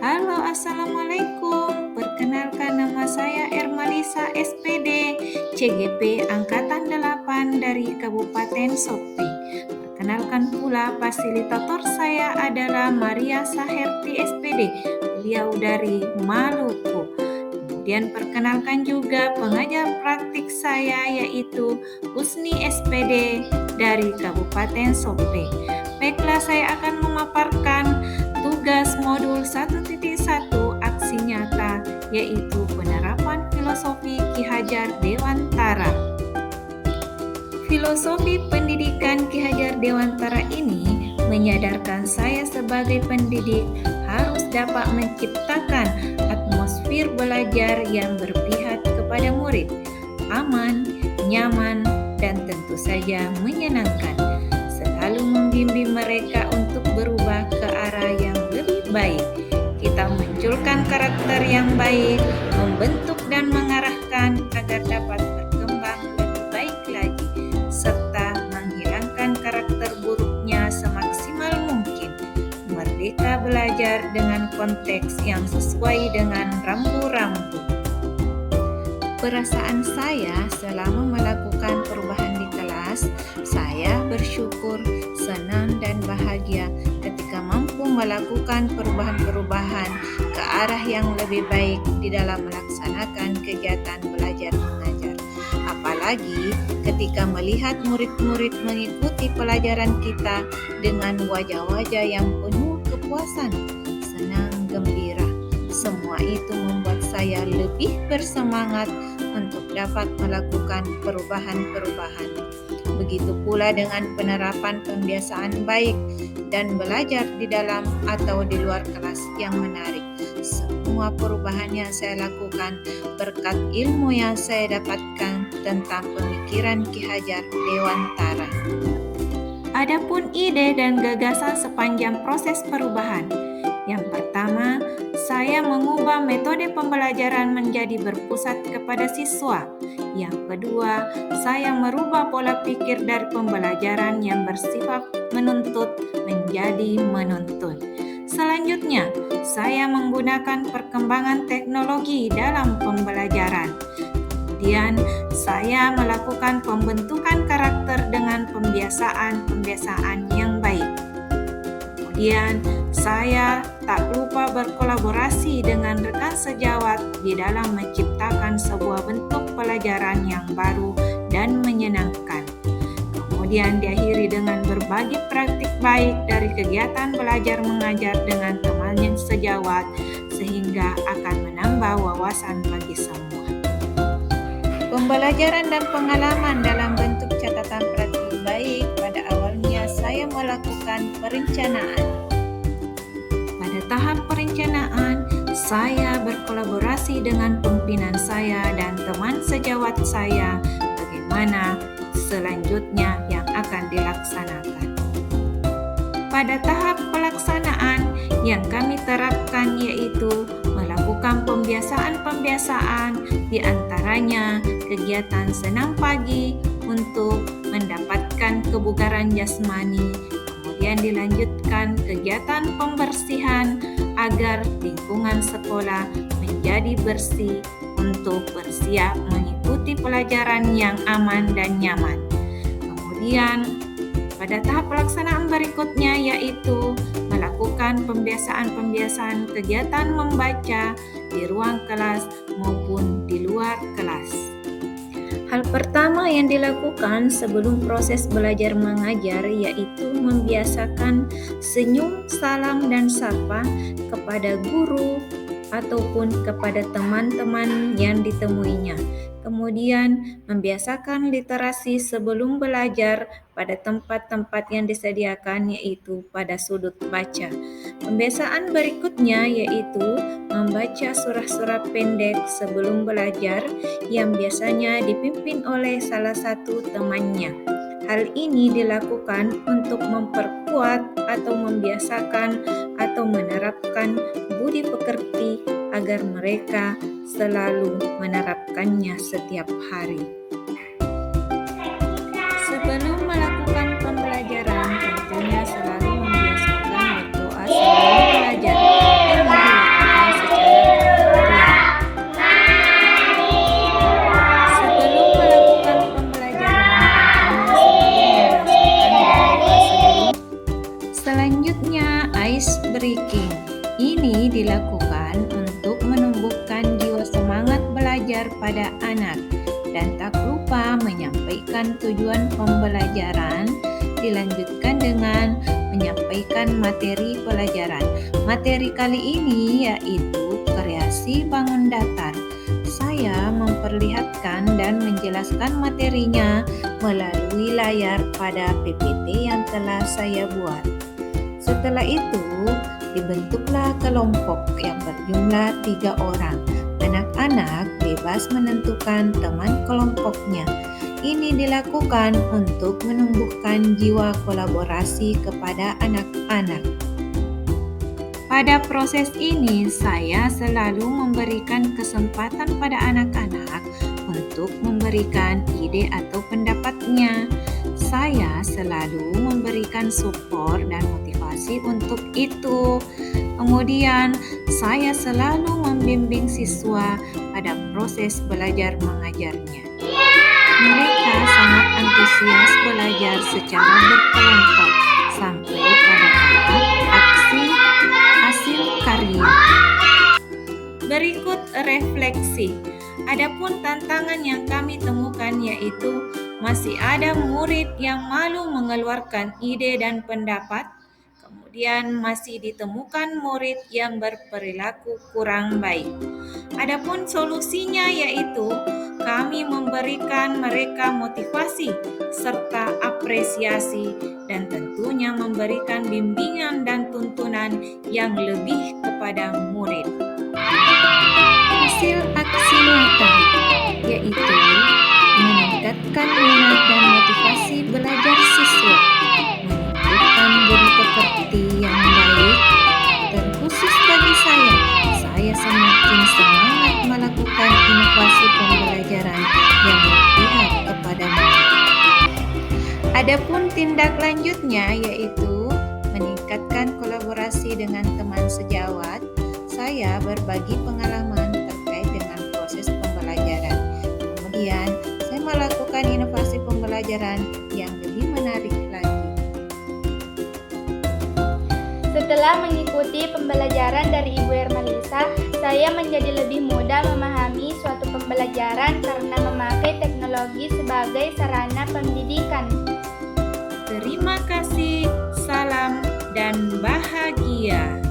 Halo, Assalamualaikum. Perkenalkan nama saya Ermalisa SPD, CGP Angkatan 8 dari Kabupaten Sopi. Perkenalkan pula fasilitator saya adalah Maria Saherti SPD, beliau dari Maluku. Kemudian perkenalkan juga pengajar praktik saya yaitu Husni SPD dari Kabupaten Sopi. Baiklah, saya akan memaparkan tugas modul 1.1 aksi nyata, yaitu penerapan filosofi Ki Hajar Dewantara. Filosofi pendidikan Ki Hajar Dewantara ini menyadarkan saya sebagai pendidik harus dapat menciptakan atmosfer belajar yang berpihak kepada murid, aman, nyaman, dan tentu saja menyenangkan. Selalu membimbing mereka untuk berubah ke arah yang lebih baik. Kita munculkan karakter yang baik, membentuk dan mengarahkan agar dapat berkembang lebih baik lagi, serta menghilangkan karakter buruknya semaksimal mungkin. Merdeka belajar dengan konteks yang sesuai dengan rambu-rambu. Perasaan saya selama melakukan perubahan di kelas, saya bersyukur, senang dan bahagia ketika mampu melakukan perubahan-perubahan ke arah yang lebih baik di dalam melaksanakan kegiatan belajar mengajar. Apalagi ketika melihat murid-murid mengikuti pelajaran kita dengan wajah-wajah yang penuh kepuasan, senang, gembira. Semua itu membuat saya lebih bersemangat untuk dapat melakukan perubahan-perubahan. Begitu pula dengan penerapan pembiasaan baik dan belajar di dalam atau di luar kelas yang menarik. Semua perubahan yang saya lakukan berkat ilmu yang saya dapatkan tentang pemikiran Ki Hajar Dewantara. Adapun ide dan gagasan sepanjang proses perubahan. Yang pertama, saya mengubah metode pembelajaran menjadi berpusat kepada siswa. Yang kedua, saya merubah pola pikir dari pembelajaran yang bersifat menuntut menjadi menuntun. Selanjutnya, saya menggunakan perkembangan teknologi dalam pembelajaran. Kemudian, saya melakukan pembentukan karakter dengan pembiasaan yang baik. Kemudian, saya tak lupa berkolaborasi dengan rekan sejawat di dalam menciptakan sebuah bentuk pelajaran yang baru dan menyenangkan. Kemudian diakhiri dengan berbagi praktik baik dari kegiatan belajar mengajar dengan teman sejawat sehingga akan menambah wawasan bagi semua. Pembelajaran dan pengalaman dalam bentuk catatan praktik baik. Pada awalnya saya melakukan perencanaan. Pada tahap perencanaan, saya berkolaborasi dengan pimpinan saya dan teman sejawat saya bagaimana selanjutnya yang akan dilaksanakan. Pada tahap pelaksanaan yang kami terapkan yaitu melakukan pembiasaan-pembiasaan, di antaranya kegiatan senam pagi untuk mendapatkan kebugaran jasmani, kemudian dilanjutkan kegiatan pembersihan agar lingkungan sekolah menjadi bersih untuk bersiap mengikuti pelajaran yang aman dan nyaman. Kemudian pada tahap pelaksanaan berikutnya yaitu melakukan pembiasaan-pembiasaan kegiatan membaca di ruang kelas maupun di luar kelas. Hal pertama yang dilakukan sebelum proses belajar mengajar yaitu membiasakan senyum, salam, dan sapa kepada guru ataupun kepada teman-teman yang ditemuinya. Kemudian membiasakan literasi sebelum belajar pada tempat-tempat yang disediakan yaitu pada sudut baca. Pembiasaan berikutnya yaitu membaca surah-surah pendek sebelum belajar yang biasanya dipimpin oleh salah satu temannya. Hal ini dilakukan untuk memperkuat atau membiasakan atau menerapkan budi pekerti agar mereka selalu menerapkannya setiap hari. Sebelum melakukan pembelajaran, tentunya selalu membiasakan berdoa sebelum belajar. Ini dilakukan untuk menumbuhkan jiwa semangat belajar pada anak dan tak lupa menyampaikan tujuan pembelajaran. Dilanjutkan dengan menyampaikan materi pelajaran. Materi kali ini yaitu kreasi bangun datar. Saya memperlihatkan dan menjelaskan materinya melalui layar pada PPT yang telah saya buat. Setelah itu, dibentuklah kelompok yang berjumlah 3 orang. Anak-anak bebas menentukan teman kelompoknya. Ini dilakukan untuk menumbuhkan jiwa kolaborasi kepada anak-anak. Pada proses ini, saya selalu memberikan kesempatan pada anak-anak untuk memberikan ide atau pendapatnya. Saya selalu memberikan support dan motivasi untuk itu. Kemudian, saya selalu membimbing siswa pada proses belajar mengajarnya. Mereka sangat antusias belajar secara berkelompok sampai pada tahap aksi hasil karya. Berikut refleksi. Adapun tantangan yang kami temukan yaitu masih ada murid yang malu mengeluarkan ide dan pendapat. Kemudian masih ditemukan murid yang berperilaku kurang baik. Adapun solusinya yaitu kami memberikan mereka motivasi serta apresiasi dan tentunya memberikan bimbingan dan tuntunan yang lebih kepada murid. Hasil aksi nyata yaitu meningkatkan minat dan motivasi belajar siswa, menumbuhkan budi pekerti yang baik, terkhusus bagi saya semakin semangat melakukan inovasi pembelajaran yang berpihak kepada murid. Adapun tindak lanjutnya yaitu meningkatkan kolaborasi dengan teman sejawat. Saya berbagi pengalaman terkait dengan proses pembelajaran. Kemudian, saya melakukan inovasi pembelajaran yang lebih menarik lagi. Setelah mengikuti pembelajaran dari Ibu Ermalisa, saya menjadi lebih mudah memahami suatu pembelajaran karena memakai teknologi sebagai sarana pendidikan. Terima kasih, salam dan bahagia.